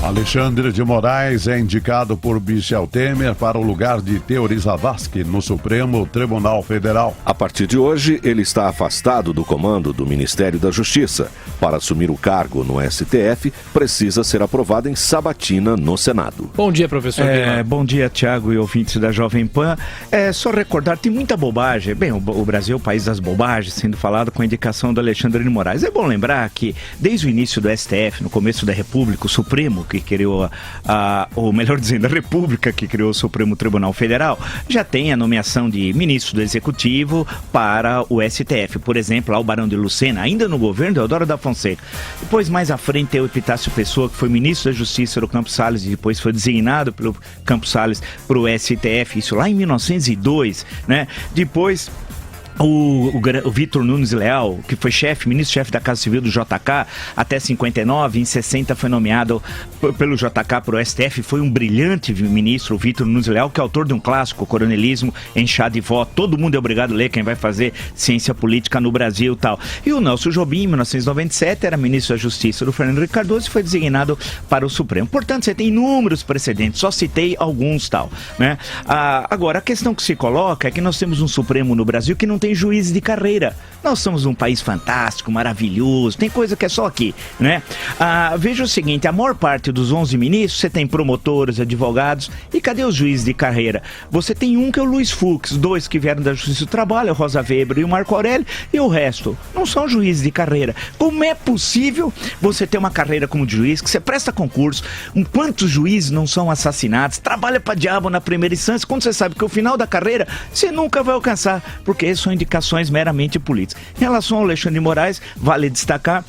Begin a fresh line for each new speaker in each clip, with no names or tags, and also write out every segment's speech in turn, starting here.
Alexandre de Moraes é indicado por Michel Temer para o lugar de Teori Zavascki no Supremo Tribunal Federal.
A partir de hoje, ele está afastado do comando do Ministério da Justiça. Para assumir o cargo no STF, precisa ser aprovado em sabatina no Senado.
Bom dia, professor.
Bom dia, Tiago e ouvintes da Jovem Pan. Só recordar, tem muita bobagem. Bem, o Brasil é o país das bobagens, sendo falado com a indicação do Alexandre de Moraes. É bom lembrar que, desde o início do STF, no começo da República, o Supremo, que criou ou melhor dizendo, a República que criou o Supremo Tribunal Federal, já tem a nomeação de ministro do Executivo para o STF. Por exemplo, lá o Barão de Lucena, ainda no governo de Eudoro da Fonseca. Depois, mais à frente, tem o Epitácio Pessoa, que foi ministro da Justiça do Campos Salles e depois foi designado pelo Campos Salles para o STF, isso lá em 1902, né? Depois... O Vitor Nunes Leal, que foi ministro-chefe da Casa Civil do JK até 59, em 60 foi nomeado pelo JK para o STF, foi um brilhante ministro, o Vitor Nunes Leal, que é autor de um clássico, Coronelismo em Chá de Vó. Todo mundo é obrigado a ler, quem vai fazer ciência política no Brasil e tal. E o Nelson Jobim, em 1997, era ministro da Justiça do Fernando Henrique Cardoso e foi designado para o Supremo. Portanto, você tem inúmeros precedentes, só citei alguns tal, né? Agora, a questão que se coloca é que nós temos um Supremo no Brasil que não tem juízes de carreira. Nós somos um país fantástico, maravilhoso, tem coisa que é só aqui, né? Veja o seguinte, a maior parte dos 11 ministros, você tem promotores, advogados, e cadê os juízes de carreira? Você tem um que é o Luiz Fux, 2 que vieram da Justiça do Trabalho, a Rosa Weber e o Marco Aurélio, e o resto não são juízes de carreira. Como é possível você ter uma carreira como juiz, que você presta concurso, quantos juízes não são assassinados, trabalha pra diabo na primeira instância, quando você sabe que o final da carreira você nunca vai alcançar, porque são indicações meramente políticas. Em relação ao Alexandre de Moraes, vale destacar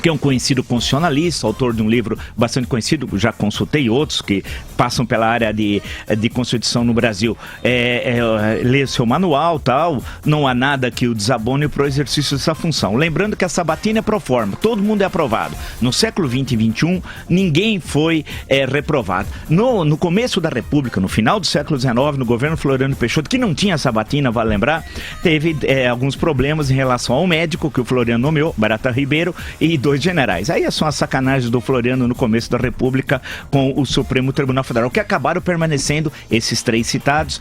que é um conhecido constitucionalista, autor de um livro bastante conhecido, já consultei outros que passam pela área de Constituição no Brasil, lê seu manual, tal, não há nada que o desabone para o exercício dessa função. Lembrando que a sabatina é pro forma, todo mundo é aprovado. No século XX e XXI, ninguém foi reprovado. No começo da República, no final do século XIX, no governo Floriano Peixoto, que não tinha sabatina, vale lembrar, teve alguns problemas em relação ao médico que o Floriano nomeou, Barata Ribeiro, e 2 generais. Aí são as sacanagens do Floriano no começo da República com o Supremo Tribunal Federal, que acabaram permanecendo, esses 3 citados,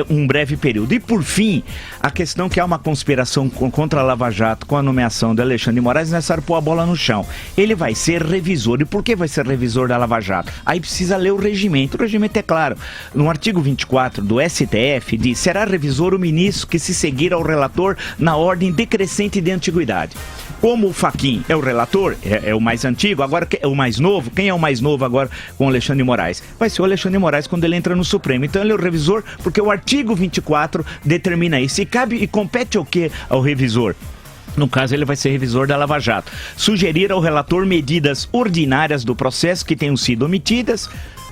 um breve período. E por fim, a questão que há uma conspiração contra a Lava Jato com a nomeação de Alexandre de Moraes, é necessário pôr a bola no chão. Ele vai ser revisor. E por que vai ser revisor da Lava Jato? Aí precisa ler o regimento. O regimento é claro. No artigo 24 do STF diz: será revisor o ministro que se seguir ao relator na ordem decrescente de antiguidade. Como o Fachin é o relator, é o mais antigo, agora é o mais novo. Quem é o mais novo agora com o Alexandre de Moraes? Vai ser o Alexandre de Moraes quando ele entra no Supremo. Então ele é o revisor porque o artigo 24 determina isso. E compete ao quê? Ao revisor. No caso, ele vai ser revisor da Lava Jato. Sugerir ao relator medidas ordinárias do processo que tenham sido omitidas,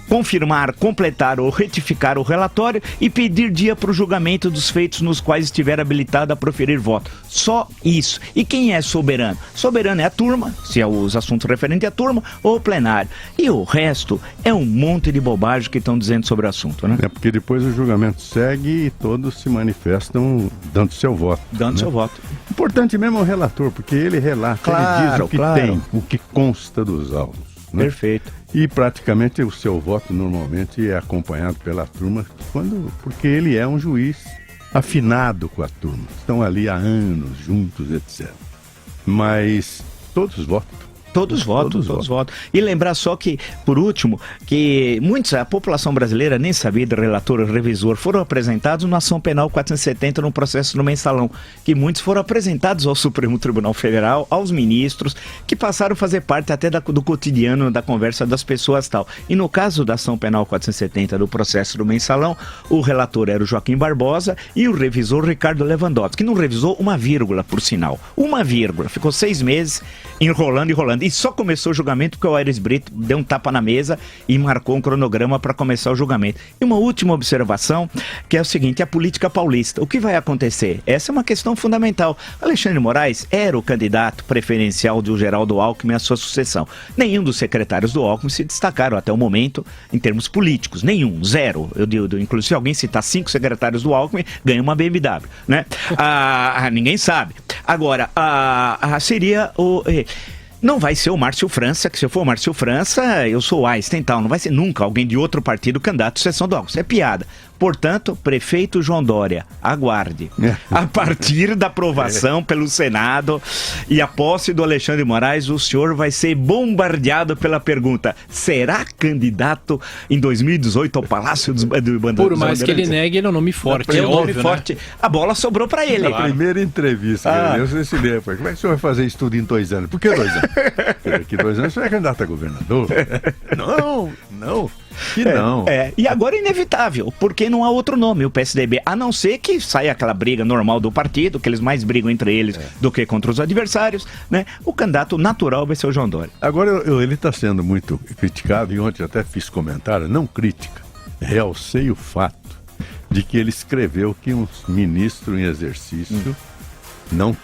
confirmar, completar ou retificar o relatório e pedir dia para o julgamento dos feitos nos quais estiver habilitado a proferir voto. Só isso. E quem é soberano? Soberano é a turma, se é os assuntos referentes à turma, ou o plenário. E o resto é um monte de bobagem que estão dizendo sobre o assunto, né?
É porque depois o julgamento segue e todos se manifestam dando seu voto.
Dando seu voto.
Importante mesmo é o relator, porque ele relata, ele diz o que tem, o que consta dos autos. Né?
Perfeito.
E praticamente o seu voto normalmente é acompanhado pela turma, porque ele é um juiz afinado com a turma. Estão ali há anos juntos, etc. Mas todos votam.
Todos votam. E lembrar só que, por último, que a população brasileira nem sabia de relator e revisor, foram apresentados na ação penal 470 no processo do mensalão, que muitos foram apresentados ao Supremo Tribunal Federal, aos ministros, que passaram a fazer parte até do cotidiano, da conversa das pessoas tal. E no caso da ação penal 470 do processo do mensalão, o relator era o Joaquim Barbosa e o revisor Ricardo Lewandowski, que não revisou uma vírgula, por sinal. Uma vírgula. Ficou 6 meses enrolando. E só começou o julgamento porque o Aires Brito deu um tapa na mesa e marcou um cronograma para começar o julgamento. E uma última observação, que é o seguinte: a política paulista. O que vai acontecer? Essa é uma questão fundamental. Alexandre de Moraes era o candidato preferencial do Geraldo Alckmin à sua sucessão. Nenhum dos secretários do Alckmin se destacaram até o momento em termos políticos. Nenhum, zero. Inclusive, se alguém citar 5 secretários do Alckmin, ganha uma BMW, né? Ninguém sabe. Agora, seria o... Não vai ser o Márcio França, que se eu for o Márcio França, eu sou o Einstein e tal. Não vai ser nunca alguém de outro partido candidato à sucessão do Alckmin. Isso é piada. Portanto, prefeito João Dória, aguarde. A partir da aprovação pelo Senado e a posse do Alexandre de Moraes, o senhor vai ser bombardeado pela pergunta: será candidato em 2018 ao Palácio dos Bandeirantes?
Por mais que ele negue, ele é um nome forte.
É um nome forte. Né? A bola sobrou pra ele.
Na primeira entrevista, eu ensinei, como é que o senhor vai fazer isso tudo em 2 anos? Por que 2 anos? Porque daqui 2 anos o senhor é candidato a governador. Não. Que não.
E agora é inevitável, porque não há outro nome, o PSDB, a não ser que saia aquela briga normal do partido, que eles mais brigam entre eles do que contra os adversários, né? O candidato natural vai ser o João Dória.
Agora, ele está sendo muito criticado, e ontem até fiz comentário, não crítica, realcei o fato de que ele escreveu que um ministro em exercício não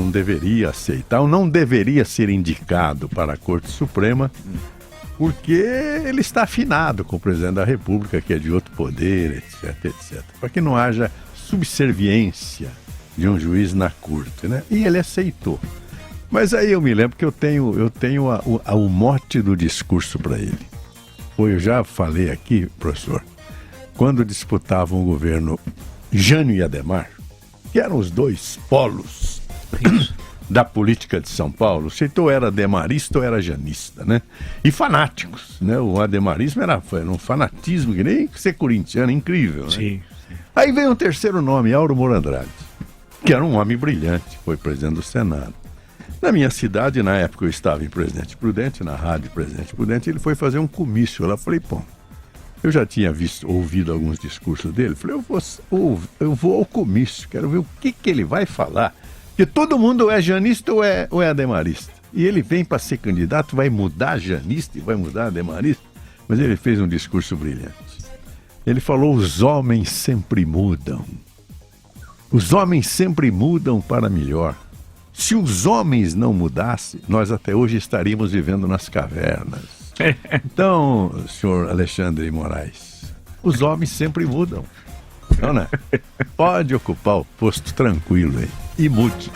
deveria aceitar, ou não deveria ser indicado para a Corte Suprema, porque ele está afinado com o presidente da República, que é de outro poder, etc. Para que não haja subserviência de um juiz na corte, né? E ele aceitou. Mas aí eu me lembro que eu tenho o mote do discurso para ele. Eu já falei aqui, professor, quando disputavam o governo Jânio e Adhemar, que eram os 2 polos da política de São Paulo, se ou era ademarista ou era janista, né? E fanáticos, né? O ademarismo era um fanatismo que nem ser corintiano, incrível, né?
Sim.
Aí veio um terceiro nome, Auro Moura Andrade, que era um homem brilhante, foi presidente do Senado. Na minha cidade, na época eu estava em Presidente Prudente, na rádio Presidente Prudente, ele foi fazer um comício lá. Eu falei, eu já tinha ouvido alguns discursos dele, falei, eu vou ao comício, quero ver o que ele vai falar. Porque todo mundo é janista ou é ademarista. E ele vem para ser candidato, vai mudar janista e vai mudar ademarista. Mas ele fez um discurso brilhante. Ele falou: os homens sempre mudam. Os homens sempre mudam para melhor. Se os homens não mudassem, nós até hoje estaríamos vivendo nas cavernas. Então, senhor Alexandre de Moraes, os homens sempre mudam. Não, né? Pode ocupar o posto tranquilo aí. E mude.